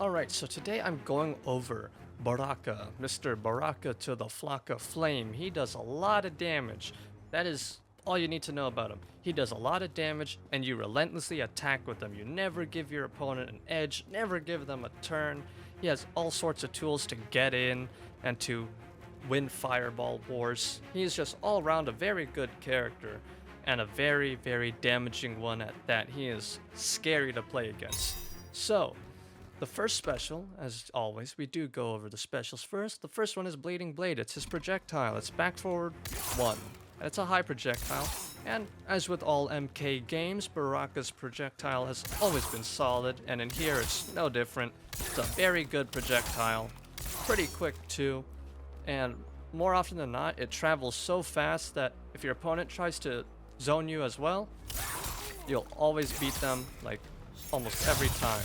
Alright, so today I'm going over Baraka, Mr. Baraka to the flock of flame. He does a lot of damage. That is all you need to know about him. He does a lot of damage and you relentlessly attack with him. You never give your opponent an edge, never give them a turn. He has all sorts of tools to get in and to win fireball wars. He is just all around a very good character and a very, very damaging one at that. He is scary to play against. So, the first special, as always, we do go over the specials first. The first one is Bleeding Blade. It's his projectile. It's back forward 1. And it's a high projectile. And as with all MK games, Baraka's projectile has always been solid. And in here, it's no different. It's a very good projectile. Pretty quick, too. And more often than not, it travels so fast that if your opponent tries to zone you as well, you'll always beat them, like, almost every time.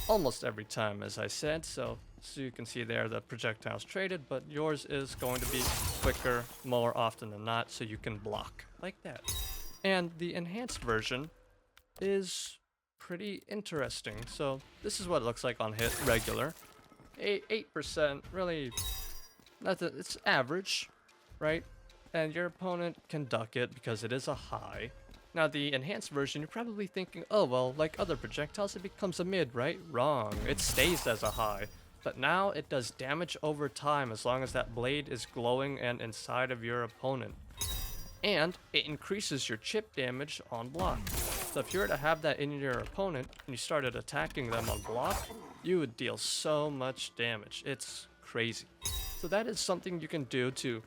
Almost every time, as I said, so you can see there the projectiles traded, but yours is going to be quicker more often than not, so you can block like that. And the enhanced version is pretty interesting. So this is what it looks like on hit regular. 8%, really, nothing, it's average, right? And your opponent can duck it because it is a high. Now, the enhanced version, you're probably thinking, oh, well, like other projectiles, it becomes a mid, right? Wrong. It stays as a high. But now it does damage over time as long as that blade is glowing and inside of your opponent. And it increases your chip damage on block. So if you were to have that in your opponent and you started attacking them on block, you would deal so much damage. It's crazy. So that is something you can do to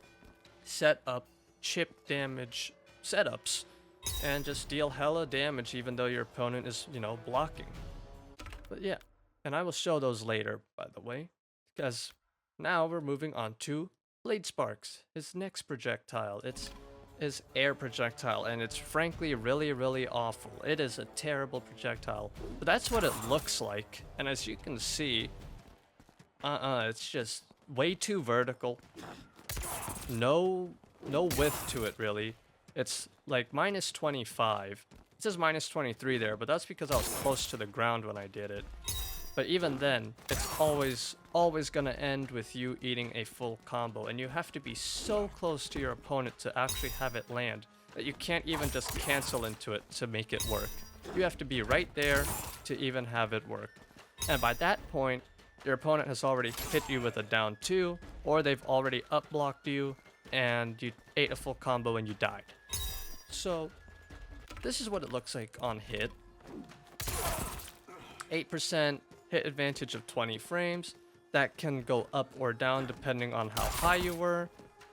set up chip damage setups and just deal hella damage even though your opponent is, blocking. But yeah, and I will show those later, by the way, because now we're moving on to Blade Sparks, his next projectile. It's his air projectile, and it's frankly really, really awful. It is a terrible projectile, but that's what it looks like. And as you can see, it's just way too vertical. No width to it, really. It's like minus 25. It says minus 23 there, but that's because I was close to the ground when I did it. But even then, it's always gonna end with you eating a full combo, and you have to be so close to your opponent to actually have it land that you can't even just cancel into it to make it work. You have to be right there to even have it work. And by that point, your opponent has already hit you with a down 2, or they've already up blocked you, and you ate a full combo and you died. So, this is what it looks like on hit. 8% hit advantage of 20 frames. That can go up or down depending on how high you were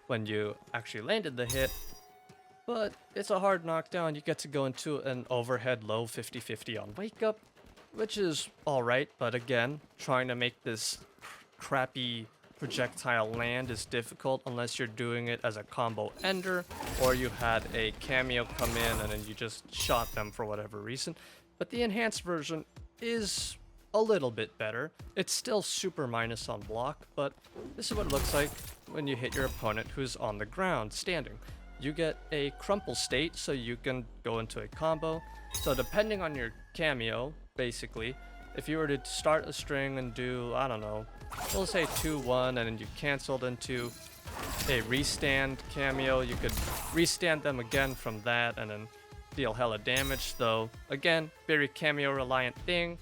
when you actually landed the hit. But it's a hard knockdown. You get to go into an overhead low 50-50 on wake up, which is alright, but again, trying to make this crappy projectile land is difficult unless you're doing it as a combo ender or you had a cameo come in and then you just shot them for whatever reason. But the enhanced version is a little bit better. It's still super minus on block, but this is what it looks like when you hit your opponent who's on the ground standing. You get a crumple state so you can go into a combo. So depending on your cameo, basically, if you were to start a string and do, I don't know, we'll say 2-1, and then you canceled into a restand cameo, you could restand them again from that and then deal hella damage, though, again, very cameo reliant thing,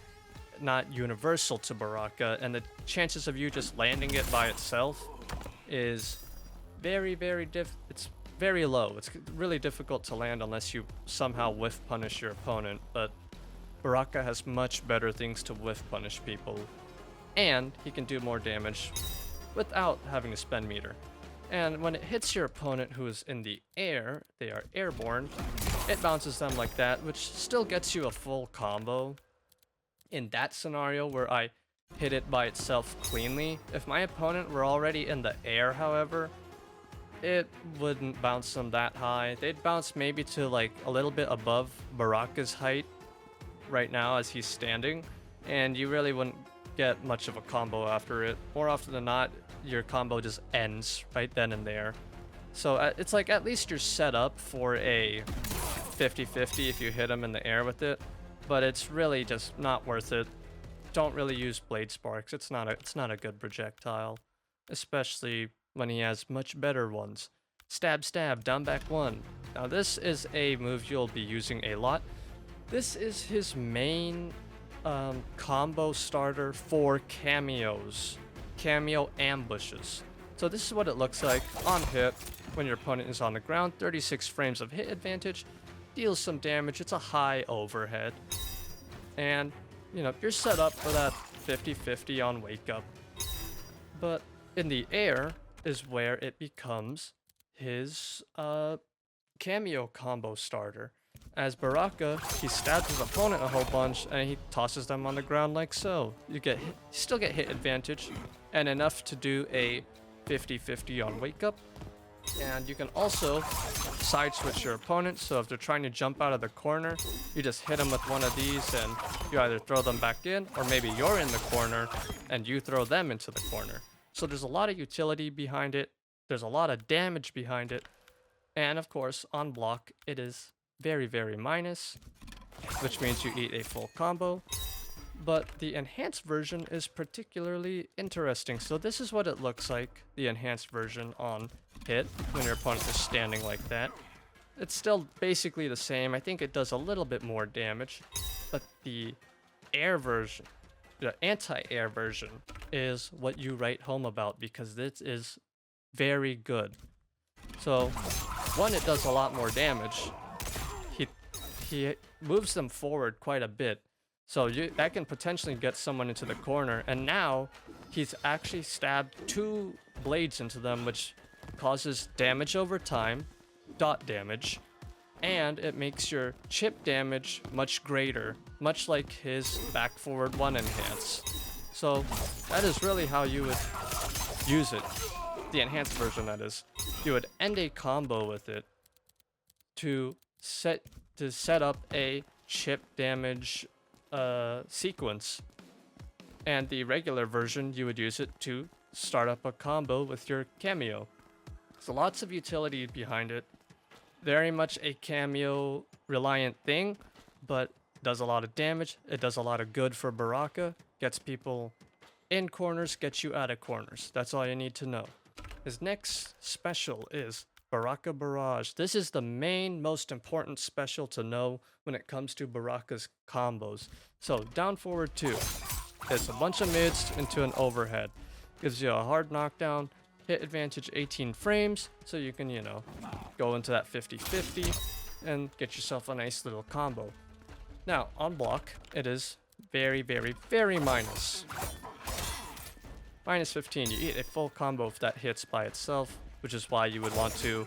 not universal to Baraka, and the chances of you just landing it by itself is very, it's very low. It's really difficult to land unless you somehow whiff punish your opponent, but Baraka has much better things to whiff punish people, and he can do more damage without having to spend meter. And when it hits your opponent who is in the air, they are airborne, it bounces them like that, which still gets you a full combo. In that scenario where I hit it by itself cleanly, if my opponent were already in the air, however, it wouldn't bounce them that high. They'd bounce maybe to like a little bit above Baraka's height right now as he's standing, and you really wouldn't get much of a combo after it. More often than not, your combo just ends right then and there. So it's like at least you're set up for a 50-50 if you hit him in the air with it, but it's really just not worth it don't really use Blade Sparks. It's not a good projectile, especially when he has much better ones. Stab, stab, down back one. Now this is a move you'll be using a lot. This is his main combo starter for cameos, cameo ambushes. So this is what it looks like on hit when your opponent is on the ground. 36 frames of hit advantage, deals some damage. It's a high overhead, and you know you're set up for that 50-50 on wake up. But in the air is where it becomes his cameo combo starter. As Baraka, he stabs his opponent a whole bunch and he tosses them on the ground like so. You still get hit advantage and enough to do a 50-50 on wake up. And you can also side switch your opponent, so if they're trying to jump out of the corner, you just hit them with one of these and you either throw them back in, or maybe you're in the corner and you throw them into the corner. So there's a lot of utility behind it, there's a lot of damage behind it, and of course on block it is very, very minus, which means you eat a full combo. But the enhanced version is particularly interesting. So this is what it looks like, the enhanced version on hit, when your opponent is standing like that. It's still basically the same. I think it does a little bit more damage, but the air version, the anti-air version, is what you write home about, because this is very good. So one, it does a lot more damage. He moves them forward quite a bit, so that can potentially get someone into the corner. And now he's actually stabbed 2 blades into them, which causes damage over time, dot damage, and it makes your chip damage much greater, much like his back forward 1 enhance. So that is really how you would use it, the enhanced version that is. You would end a combo with it to set up a chip damage sequence, and the regular version you would use it to start up a combo with your cameo. So lots of utility behind it, very much a cameo reliant thing, but does a lot of damage. It does a lot of good for Baraka, gets people in corners, gets you out of corners. That's all you need to know. His next special is Baraka Barrage. This is the main, most important special to know when it comes to Baraka's combos. So down forward 2, it's a bunch of mids into an overhead. Gives you a hard knockdown, hit advantage 18 frames, so you can, you know, go into that 50-50 and get yourself a nice little combo. Now, on block, it is very, very, very minus. Minus 15, you eat a full combo if that hits by itself, which is why you would want to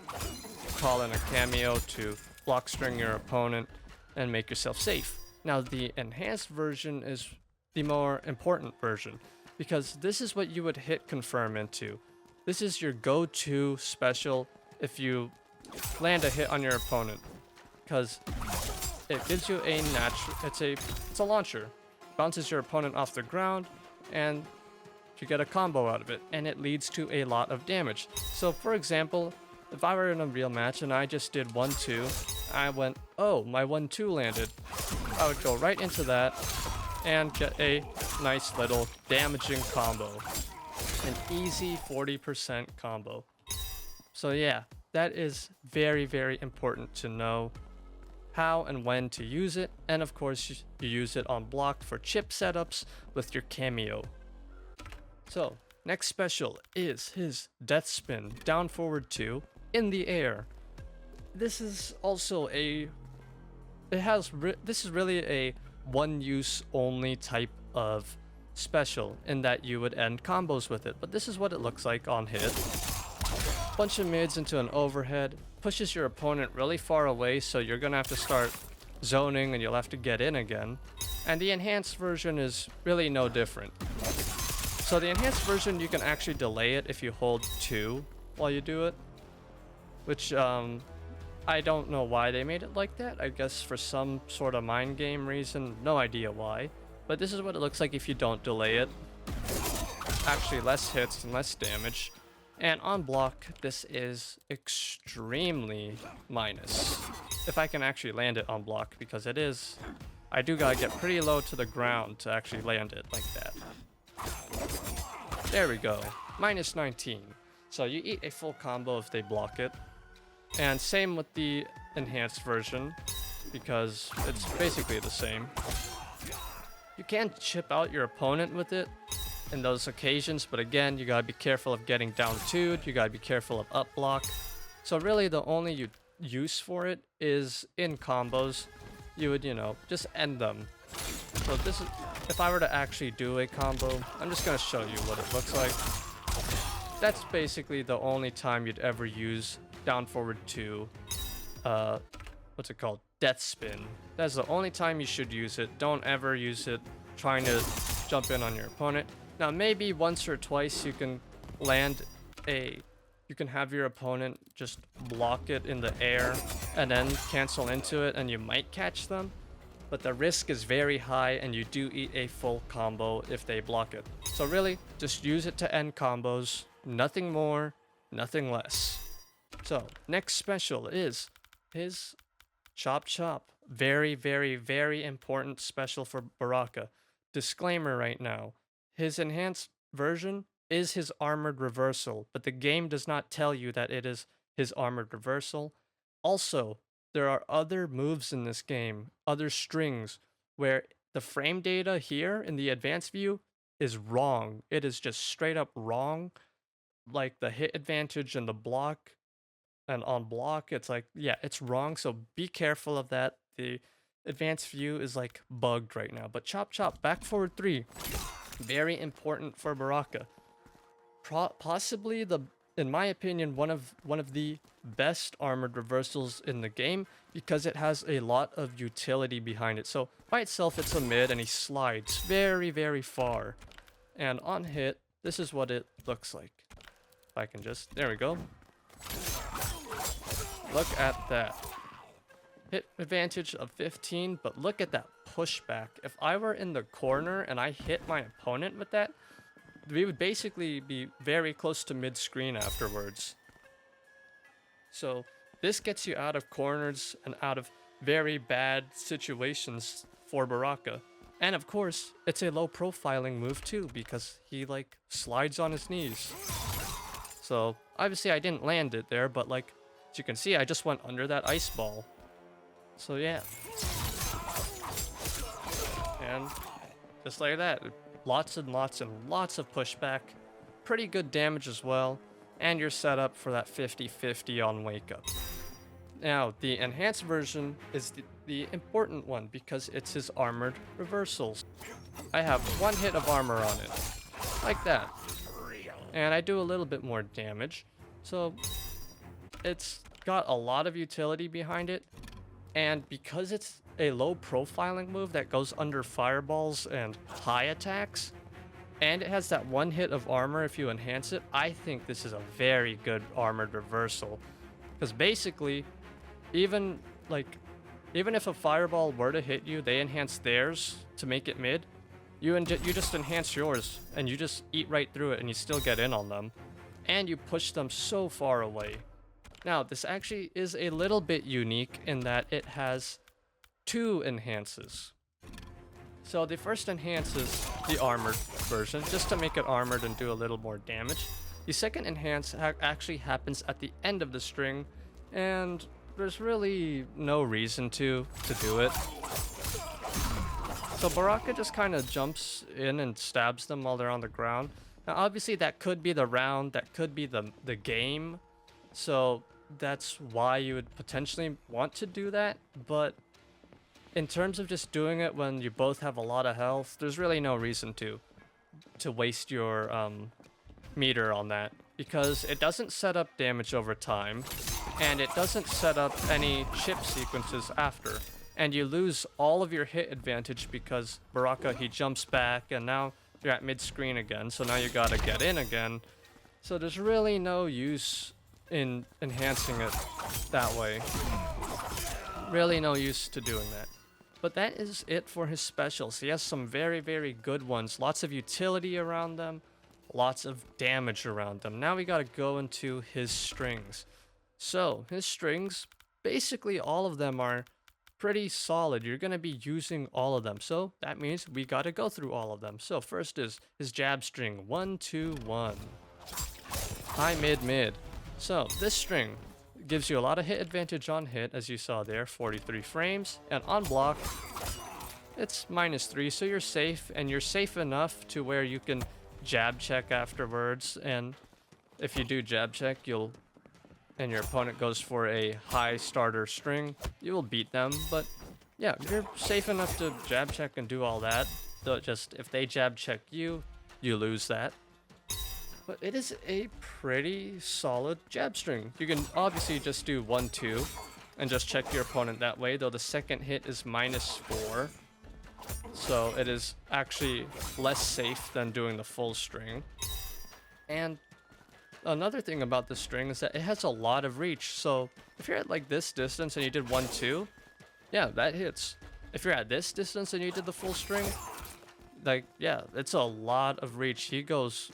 call in a cameo to block string your opponent and make yourself safe. Now, the enhanced version is the more important version, because this is what you would hit confirm into. This is your go-to special if you land a hit on your opponent, because it gives you a natural, it's a launcher. Bounces your opponent off the ground and you get a combo out of it, and it leads to a lot of damage. So for example, if I were in a real match and I just did 1-2, I went, oh, my 1-2 landed. I would go right into that and get a nice little damaging combo. An easy 40% combo. So yeah, that is very, very important to know how and when to use it. And of course, you use it on block for chip setups with your cameo. So, next special is his Death Spin, down forward 2, in the air. This is also this is really a one-use only type of special, in that you would end combos with it, but this is what it looks like on hit. Bunch of mids into an overhead, pushes your opponent really far away, so you're gonna have to start zoning and you'll have to get in again. And the enhanced version is really no different. So the enhanced version, you can actually delay it if you hold 2 while you do it, which I don't know why they made it like that. I guess for some sort of mind game reason, no idea why. But this is what it looks like if you don't delay it. Actually less hits and less damage. And on block, this is extremely minus. If I can actually land it on block, because it is I do gotta get pretty low to the ground to actually land it like that. There we go. Minus 19. So you eat a full combo if they block it. And same with the enhanced version, because it's basically the same. You can chip out your opponent with it in those occasions, but again, you gotta be careful of getting down 2'd, you gotta be careful of up block. So really the only use for it is in combos. You would, you know, just end them. So this is, if I were to actually do a combo, I'm just gonna show you what it looks like. That's basically the only time you'd ever use down forward 2, what's it called? Death spin. That's the only time you should use it. Don't ever use it trying to jump in on your opponent. Now maybe once or twice you can you can have your opponent just block it in the air and then cancel into it and you might catch them. But the risk is very high and you do eat a full combo if they block it. So really, just use it to end combos. Nothing more, nothing less. So, next special is his Chop Chop. Very, very, very important special for Baraka. Disclaimer right now. His enhanced version is his armored reversal, but the game does not tell you that it is his armored reversal. Also, there are other moves in this game, other strings, where the frame data here in the advanced view is wrong. It is just straight up wrong. Like the hit advantage and the block and on block, it's like, yeah, it's wrong. So be careful of that. The advanced view is like bugged right now. But Chop Chop, back forward 3, very important for Baraka. Possibly in my opinion, one of the best armored reversals in the game because it has a lot of utility behind it. So by itself, it's a mid and he slides very, very far. And on hit, this is what it looks like. If I can just, there we go. Look at that. Hit advantage of 15, but look at that pushback. If I were in the corner and I hit my opponent with that, we would basically be very close to mid-screen afterwards. So this gets you out of corners and out of very bad situations for Baraka. And of course, it's a low profiling move too, because he like slides on his knees. So obviously I didn't land it there, but like, as you can see, I just went under that ice ball. So yeah. And just like that, lots and lots and lots of pushback. Pretty good damage as well. And you're set up for that 50-50 on wake up. Now, the enhanced version is the important one because it's his armored reversals. I have 1 hit of armor on it. Like that. And I do a little bit more damage. So it's got a lot of utility behind it. And because it's a low profiling move that goes under fireballs and high attacks, and it has that 1 hit of armor if you enhance it, I think this is a very good armored reversal. Because basically, even if a fireball were to hit you, they enhance theirs to make it mid. You just enhance yours, and you just eat right through it, and you still get in on them. And you push them so far away. Now, this actually is a little bit unique in that it has 2 enhances. So the first enhance is the armored version, just to make it armored and do a little more damage. The second enhance actually happens at the end of the string, and there's really no reason to do it. So Baraka just kind of jumps in and stabs them while they're on the ground. Now obviously that could be the round, that could be the game, so that's why you would potentially want to do that, but in terms of just doing it when you both have a lot of health, there's really no reason to waste your meter on that, because it doesn't set up damage over time, and it doesn't set up any chip sequences after, and you lose all of your hit advantage because Baraka, he jumps back, and now you're at mid-screen again, so now you gotta get in again. So there's really no use in enhancing it that way. Really no use to doing that. But that is it for his specials. He has some very, very good ones. Lots of utility around them. Lots of damage around them. Now we gotta go into his strings. So, his strings, basically all of them are pretty solid. You're going to be using all of them. So that means we got to go through all of them. So first is his jab string 1 2 1. High mid mid. So this string gives you a lot of hit advantage on hit, as you saw there, 43 frames, and on block it's -3, so you're safe, and you're safe enough to where you can jab check afterwards, and if you do jab check, and your opponent goes for a high starter string, you will beat them. But yeah, you're safe enough to jab check and do all that. Though just if they jab check you, you lose that. But it is a pretty solid jab string. You can obviously just do 1 2 and just check your opponent that way, though the second hit is -4. So it is actually less safe than doing the full string. And another thing about this string is that it has a lot of reach. So if you're at like this distance and you did 1 2, yeah, that hits. If you're at this distance and you did the full string, like, yeah, it's a lot of reach. He has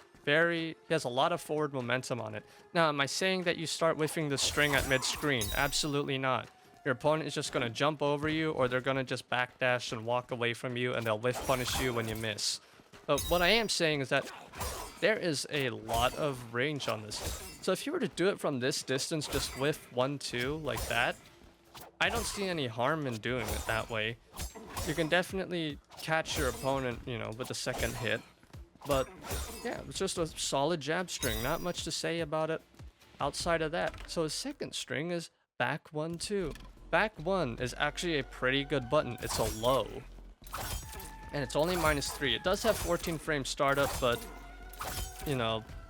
a lot of forward momentum on it. Now, am I saying that you start whiffing the string at mid-screen? Absolutely not. Your opponent is just going to jump over you, or they're going to just backdash and walk away from you, and they'll whiff punish you when you miss. But what I am saying is that there is a lot of range on this. So if you were to do it from this distance, just whiff 1 2 like that, I don't see any harm in doing it that way. You can definitely catch your opponent, with the second hit. But yeah, it's just a solid jab string. Not much to say about it outside of that. So his second string is back 1 2. Back 1 is actually a pretty good button. It's a low. And it's only -3. It does have 14 frame startup, but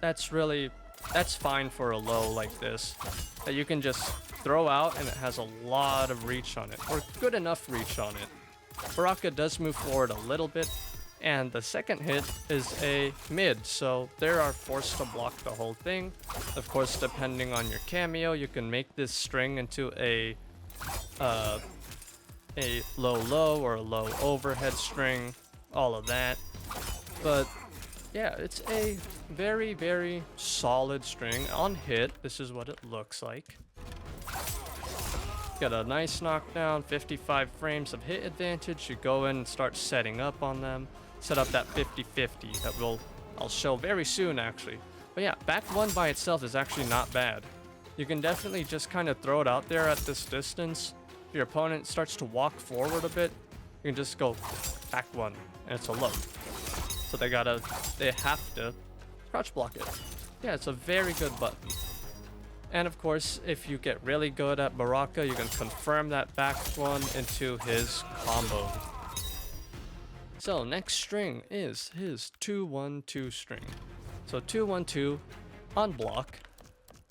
that's fine for a low like this. That you can just throw out, and it has a lot of reach on it, or good enough reach on it. Baraka does move forward a little bit, and the second hit is a mid, so they are forced to block the whole thing. Of course, depending on your cameo, you can make this string into a low or a low overhead string, all of that. But yeah, it's a very, very solid string. On hit, this is what it looks like. Got a nice knockdown, 55 frames of hit advantage. You go in and start setting up on them. Set up that 50-50 that I'll show very soon, actually. But yeah, back 1 by itself is actually not bad. You can definitely just kind of throw it out there at this distance. If your opponent starts to walk forward a bit, you can just go back 1, and it's a low. So they have to crouch block it. Yeah, it's a very good button. And of course, if you get really good at Baraka, you can confirm that back 1 into his combo. So next string is his 2 1 2 string. So 2 1 2 on block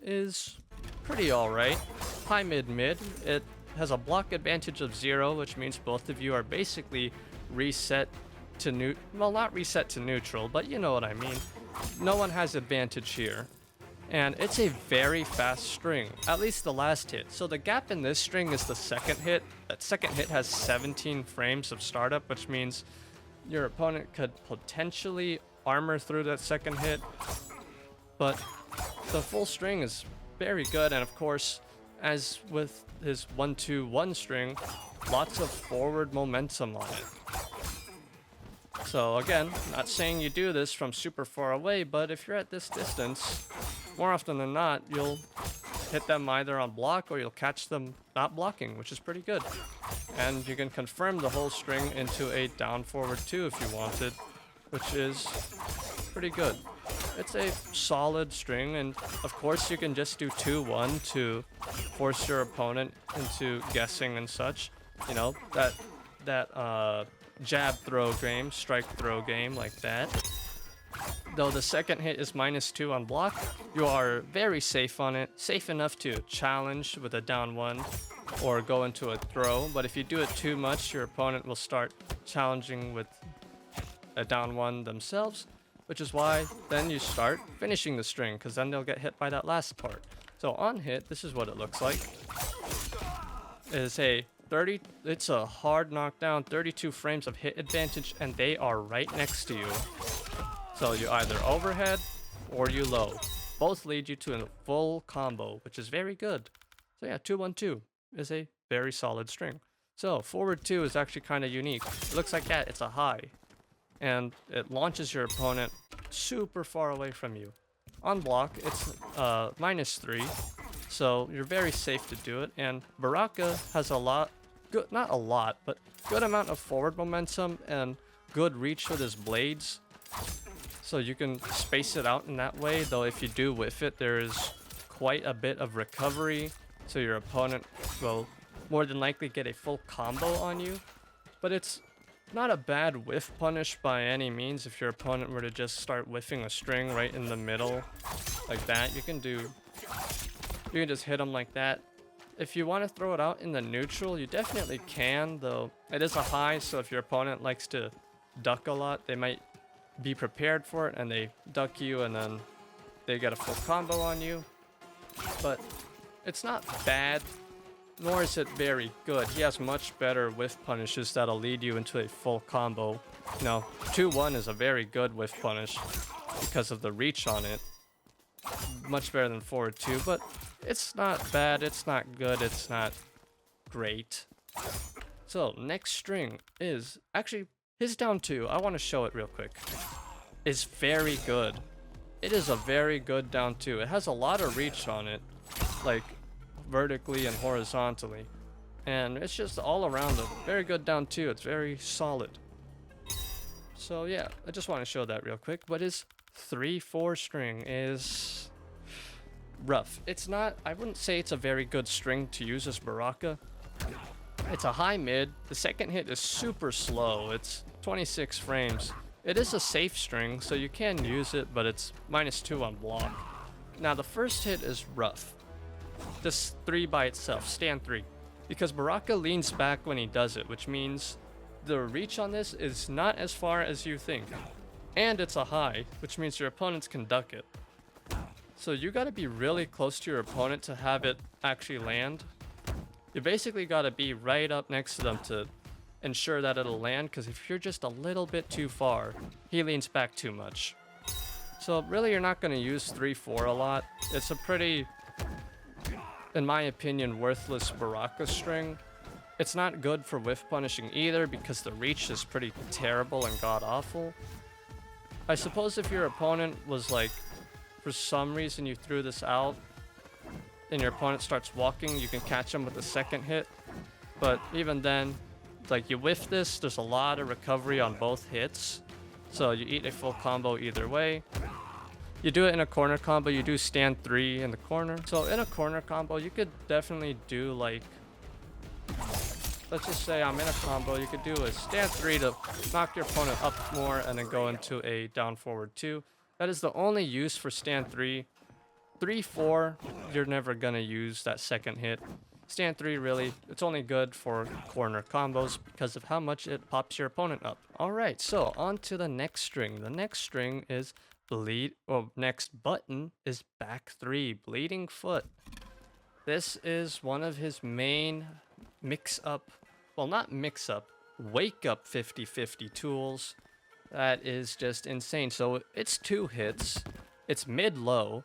is pretty alright. High mid mid. It has a block advantage of 0, which means both of you are basically reset to not reset to neutral, but you know what I mean. No one has advantage here. And it's a very fast string, at least the last hit. So the gap in this string is the second hit. That second hit has 17 frames of startup, which means your opponent could potentially armor through that second hit. But the full string is very good, and of course, as with his 1 2 1 string, lots of forward momentum on it. So again, not saying you do this from super far away, but if you're at this distance, more often than not, you'll hit them either on block or you'll catch them not blocking, which is pretty good. And you can confirm the whole string into a down forward 2 if you wanted, which is pretty good. It's a solid string, and of course you can just do 2 1 to force your opponent into guessing and such. That jab throw game, strike throw game like that. Though the second hit is -2 on block, you are very safe on it, safe enough to challenge with a down 1 or go into a throw. But if you do it too much, your opponent will start challenging with a down 1 themselves, which is why then you start finishing the string, because then they'll get hit by that last part. So on hit, this is what it looks like. It's a hard knockdown, 32 frames of hit advantage, and they are right next to you. So you either overhead or you low. Both lead you to a full combo, which is very good. So yeah, 2 1 2 is a very solid string. So forward 2 is actually kind of unique. It looks like that, it's a high. And it launches your opponent super far away from you. On block, it's -3, so you're very safe to do it. And Baraka has a lot, good, not a lot, but good amount of forward momentum and good reach with his blades. So you can space it out in that way, though if you do whiff it, there is quite a bit of recovery. So your opponent will more than likely get a full combo on you. But it's not a bad whiff punish by any means. If your opponent were to just start whiffing a string right in the middle like that, you can just hit them like that. If you want to throw it out in the neutral, you definitely can, though it is a high, so if your opponent likes to duck a lot, they might be prepared for it and they duck you and then they get a full combo on you. But it's not bad, nor is it very good. He has much better whiff punishes that'll lead you into a full combo. You know, 2-1 is a very good whiff punish because of the reach on it. Much better than forward 2, but it's not bad, it's not good, it's not great. So next string is actually his down 2. I want to show it real quick. Is very good. It is a very good down 2. It has a lot of reach on it, like vertically and horizontally, and it's just all around a very good down 2. It's very solid. So yeah, I just want to show that real quick. But his 3-4 string is rough. It's not, I wouldn't say it's a very good string to use as Baraka. It's a high mid. The second hit is super slow. It's 26 frames. It is a safe string, so you can use it, but it's -2 on block. Now the first hit is rough. This 3 by itself, stand 3. Because Baraka leans back when he does it, which means the reach on this is not as far as you think. And it's a high, which means your opponents can duck it. So you gotta be really close to your opponent to have it actually land. You basically gotta be right up next to them to ensure that it'll land, because if you're just a little bit too far, he leans back too much. So really you're not gonna use 3-4 a lot. It's a pretty, in my opinion, worthless Baraka string. It's not good for whiff punishing either because the reach is pretty terrible and god-awful. I suppose if your opponent was like, for some reason you threw this out and your opponent starts walking, you can catch him with the second hit. But even then, like you whiff this, there's a lot of recovery on both hits. So you eat a full combo either way. You do it in a corner combo, you do stand 3 in the corner. So in a corner combo, you could definitely do like, let's just say I'm in a combo, you could do a stand 3 to knock your opponent up more and then go into a down forward 2. That is the only use for stand 3. 3-4, you're never gonna use that second hit. Stand 3 really, it's only good for corner combos because of how much it pops your opponent up. Alright, so on to the next string. The next string is next button is back 3, bleeding foot. This is one of his main mix-up, well not mix-up, wake-up 50-50 tools. That is just insane. So it's 2 hits, it's mid-low,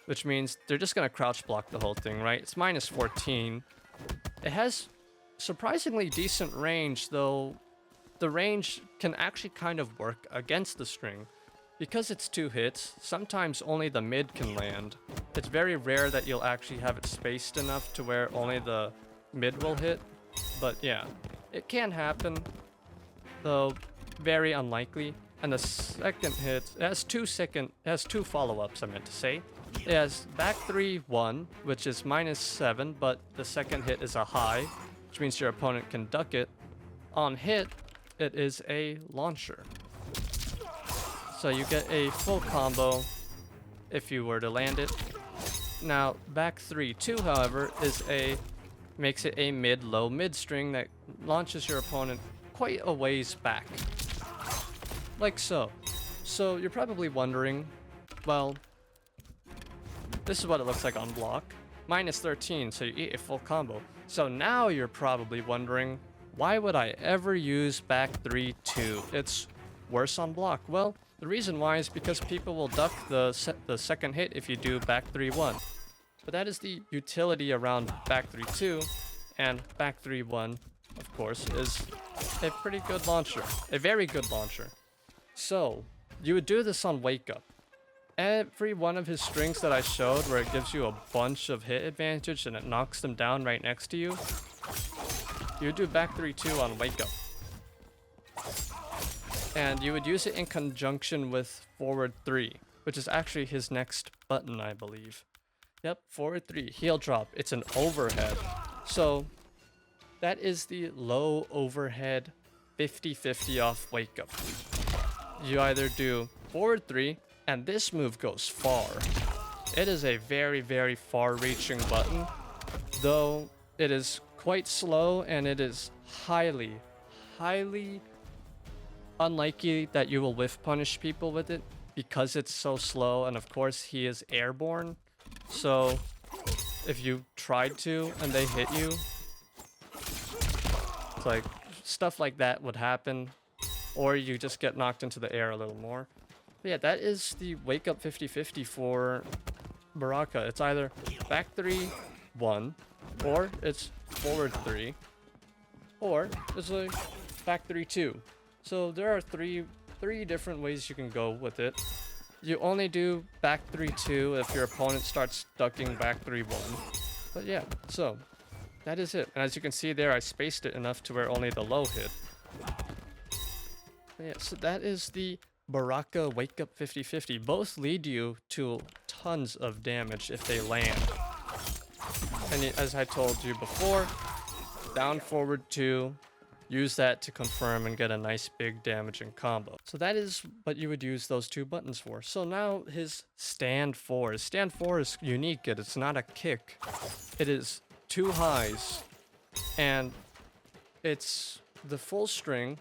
which means they're just gonna crouch block the whole thing, right? It's -14. It has surprisingly decent range, though the range can actually kind of work against the string. Because it's 2 hits, sometimes only the mid can land. It's very rare that you'll actually have it spaced enough to where only the mid will hit. But yeah, it can happen, though very unlikely. And the second hit, it has two follow-ups, I meant to say. It has back 3-1, which is -7, but the second hit is a high, which means your opponent can duck it. On hit, it is a launcher. So you get a full combo if you were to land it. Now, back 3-2, however, makes it a mid-low mid string that launches your opponent quite a ways back. Like so. So you're probably wondering, well, this is what it looks like on block. -13, so you eat a full combo. So now you're probably wondering, why would I ever use back 3-2? It's worse on block. Well, the reason why is because people will duck the second hit if you do back 3-1. But that is the utility around back 3-2, and back 3-1, of of course, is a pretty good launcher. A very good launcher. So, you would do this on Wake Up. Every one of his strings that I showed where it gives you a bunch of hit advantage and it knocks them down right next to you, you would do back 3-2 on Wake Up. And you would use it in conjunction with forward 3, which is actually his next button, I believe. Yep, forward 3, heel drop. It's an overhead. So, that is the low overhead 50-50 off Wake Up. You either do forward 3, and this move goes far. It is a very, very far-reaching button, though it is quite slow, and it is highly, highly unlikely that you will whiff punish people with it because it's so slow, and of course he is airborne. So if you tried to and they hit you, it's like stuff like that would happen, or you just get knocked into the air a little more. But yeah, that is the Wake Up 50-50 for Baraka. It's either back 3-1, or it's forward 3, or it's like back 3-2. So there are three different ways you can go with it. You only do back 3-2 if your opponent starts ducking back 3-1. But yeah, so that is it. And as you can see there, I spaced it enough to where only the low hit. But yeah, so that is the Baraka Wake Up 50-50. Both lead you to tons of damage if they land. And as I told you before, down forward 2, use that to confirm and get a nice big damaging combo. So that is what you would use those two buttons for. So now his stand 4. His stand 4 is unique. It's not a kick. It is 2 highs. And it's the full string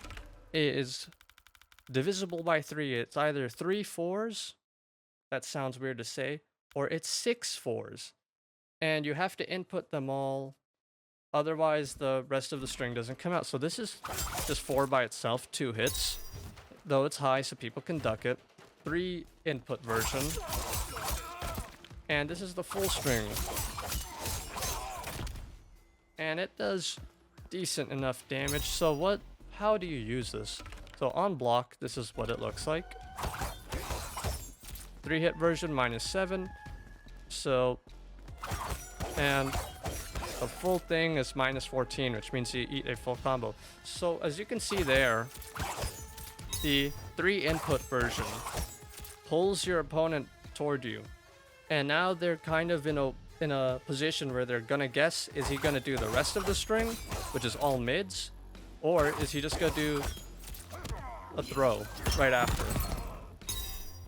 is divisible by 3. It's either 3 4s, that sounds weird to say, or it's 6 4s. And you have to input them all, otherwise the rest of the string doesn't come out. So this is just 4 by itself, 2 hits, though it's high so people can duck it. 3 input version. And this is the full string. And it does decent enough damage. So how do you use this? So on block, this is what it looks like. 3 hit version, -7. So, and the full thing is -14, which means you eat a full combo. So as you can see there, the 3 input version pulls your opponent toward you. And now they're kind of in a position where they're gonna guess, is he gonna do the rest of the string, which is all mids, or is he just gonna do a throw right after?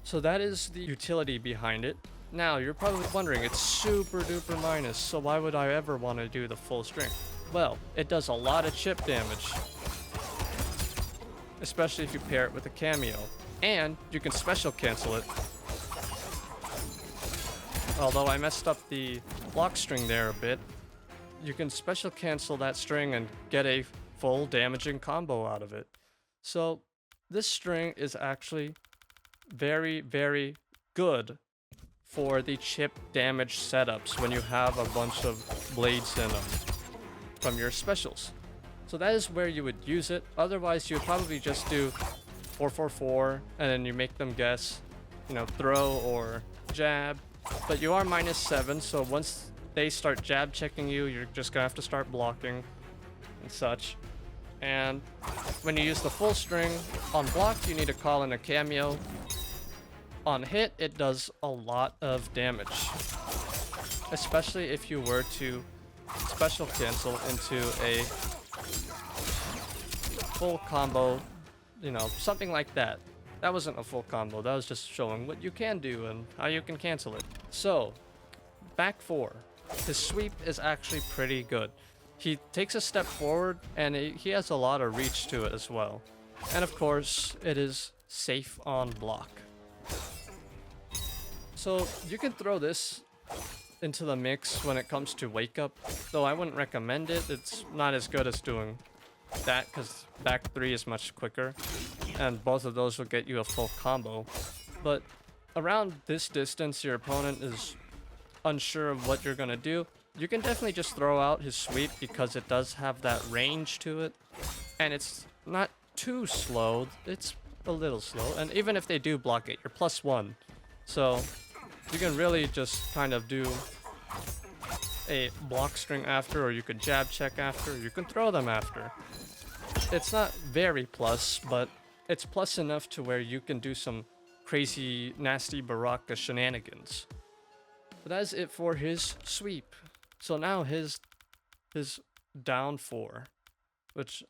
So that is the utility behind it. Now you're probably wondering, it's super duper minus, so why would I ever want to do the full string? Well, it does a lot of chip damage, especially if you pair it with a cameo, and you can special cancel it. Although I messed up the block string there a bit, you can special cancel that string and get a full damaging combo out of it. So this string is actually very, very good for the chip damage setups when you have a bunch of blades in them from your specials. So that is where you would use it. Otherwise, you would probably just do 4-4-4 and then you make them guess, throw or jab. But you are -7, so once they start jab checking you, you're just gonna have to start blocking and such. And when you use the full string on block, you need to call in a cameo. On hit, it does a lot of damage, especially if you were to special cancel into a full combo, something like that. That wasn't a full combo, that was just showing what you can do and how you can cancel it. So, back 4. His sweep is actually pretty good. He takes a step forward and he has a lot of reach to it as well. And of course, it is safe on block. So you can throw this into the mix when it comes to Wake Up, though I wouldn't recommend it. It's not as good as doing that because back 3 is much quicker and both of those will get you a full combo. But around this distance, your opponent is unsure of what you're gonna do. you can definitely just throw out his sweep because it does have that range to it. And it's not too slow, it's a little slow. And even if they do block it, you're +1. So you can really just kind of do a block string after, or you could jab check after, or you can throw them after. It's not very plus, but it's plus enough to where you can do some crazy, nasty Baraka shenanigans. But that is it for his sweep. So now his down 4, which,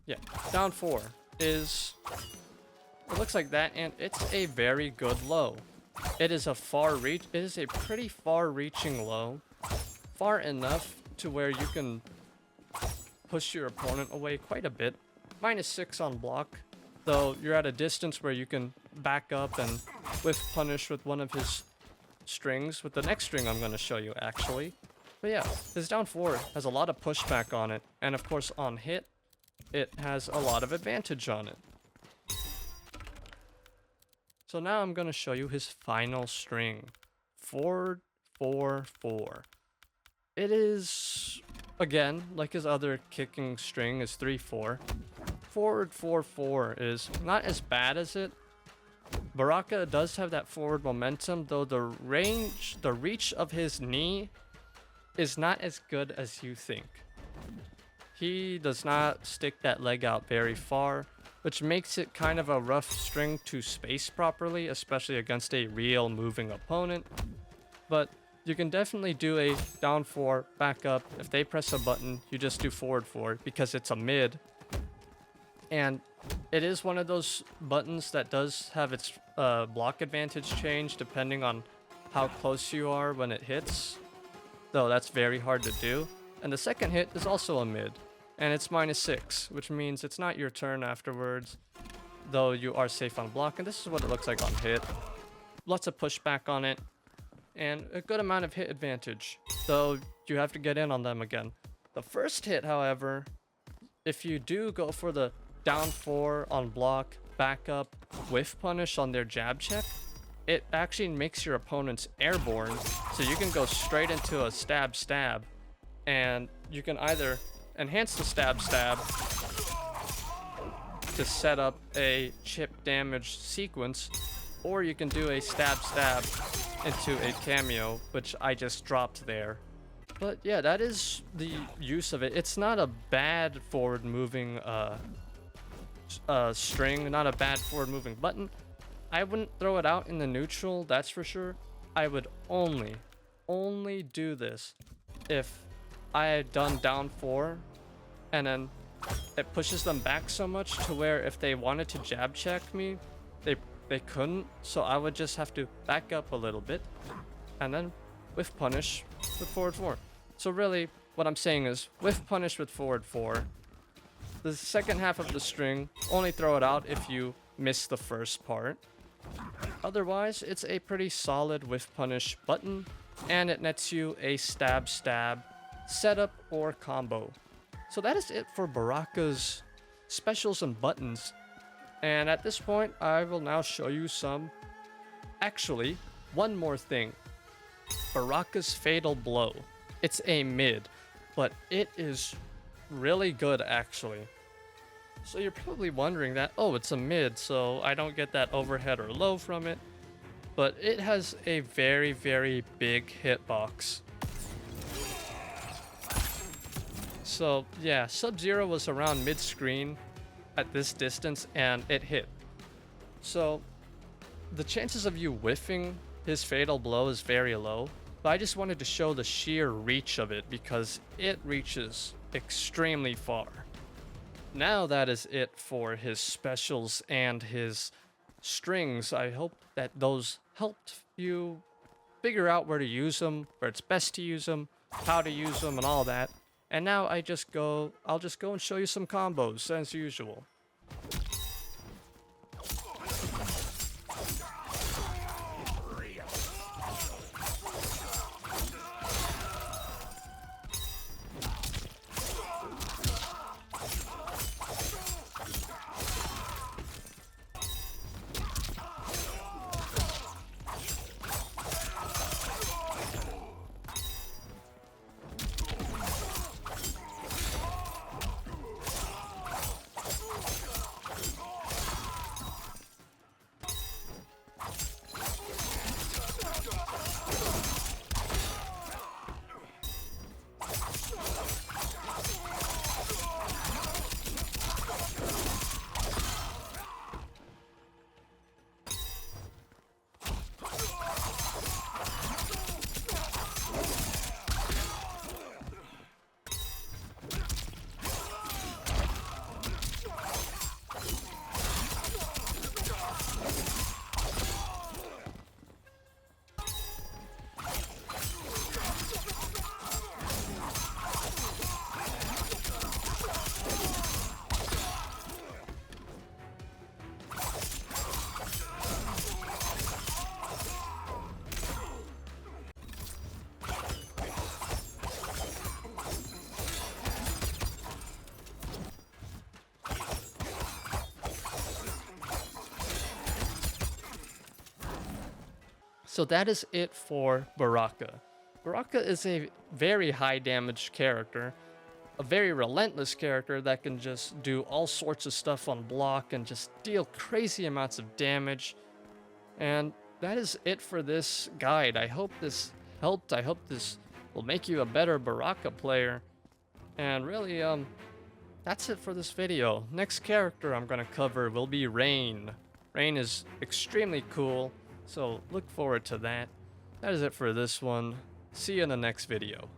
yeah, down 4 is, it looks like that, and it's a very good low. It is a pretty far-reaching low. Far enough to where you can push your opponent away quite a bit. -6 on block, though you're at a distance where you can back up and whiff punish with one of his strings, with the next string I'm going to show you actually. But yeah, his down 4 has a lot of pushback on it, and of course on hit, it has a lot of advantage on it. So now I'm going to show you his final string, 4-4-4. It is, again, like his other kicking string is 3-4. Forward 4-4 is not as bad as it. Baraka does have that forward momentum, though the reach of his knee is not as good as you think. He does not stick that leg out very far, which makes it kind of a rough string to space properly, especially against a real moving opponent. But you can definitely do a down 4, back up. If they press a button, you just do forward 4 because it's a mid. And it is one of those buttons that does have its block advantage change depending on how close you are when it hits. Though that's very hard to do. And the second hit is also a mid. And it's -6, which means it's not your turn afterwards. Though you are safe on block. And this is what it looks like on hit. Lots of pushback on it. And a good amount of hit advantage, though you have to get in on them again. The first hit, however, if you do go for the down 4 on block, back up, whiff punish on their jab check, it actually makes your opponents airborne, so you can go straight into a stab, and you can either enhance the stab to set up a chip damage sequence, or you can do a stab into a cameo, which I just dropped there. But yeah, that is the use of it. It's not a bad forward moving string, not a bad forward moving button. I wouldn't throw it out in the neutral, that's for sure. I would only do this if I had done down 4 and then it pushes them back so much to where if they wanted to jab check me, they couldn't, so I would just have to back up a little bit and then whiff punish with forward 4. So really, what I'm saying is whiff punish with forward 4. The second half of the string, only throw it out if you miss the first part. Otherwise, it's a pretty solid whiff punish button, and it nets you a stab setup or combo. So that is it for Baraka's specials and buttons. And at this point, I will now show you some. Actually, one more thing. Baraka's Fatal Blow. It's a mid, but it is really good actually. So you're probably wondering that, oh, it's a mid, so I don't get that overhead or low from it. But it has a very, very big hitbox. So yeah, Sub-Zero was around mid-screen at this distance and it hit. So the chances of you whiffing his Fatal Blow is very low, but I just wanted to show the sheer reach of it because it reaches extremely far. Now that is it for his specials and his strings. I hope that those helped you figure out where to use them, where it's best to use them, how to use them, and all that. And now I'll just go and show you some combos as usual. So that is it for Baraka. Baraka is a very high damage character, a very relentless character that can just do all sorts of stuff on block and just deal crazy amounts of damage. And that is it for this guide. I hope this helped. I hope this will make you a better Baraka player. And really, that's it for this video. Next character I'm gonna cover will be Rain. Rain is extremely cool, so look forward to that. That is it for this one. See you in the next video.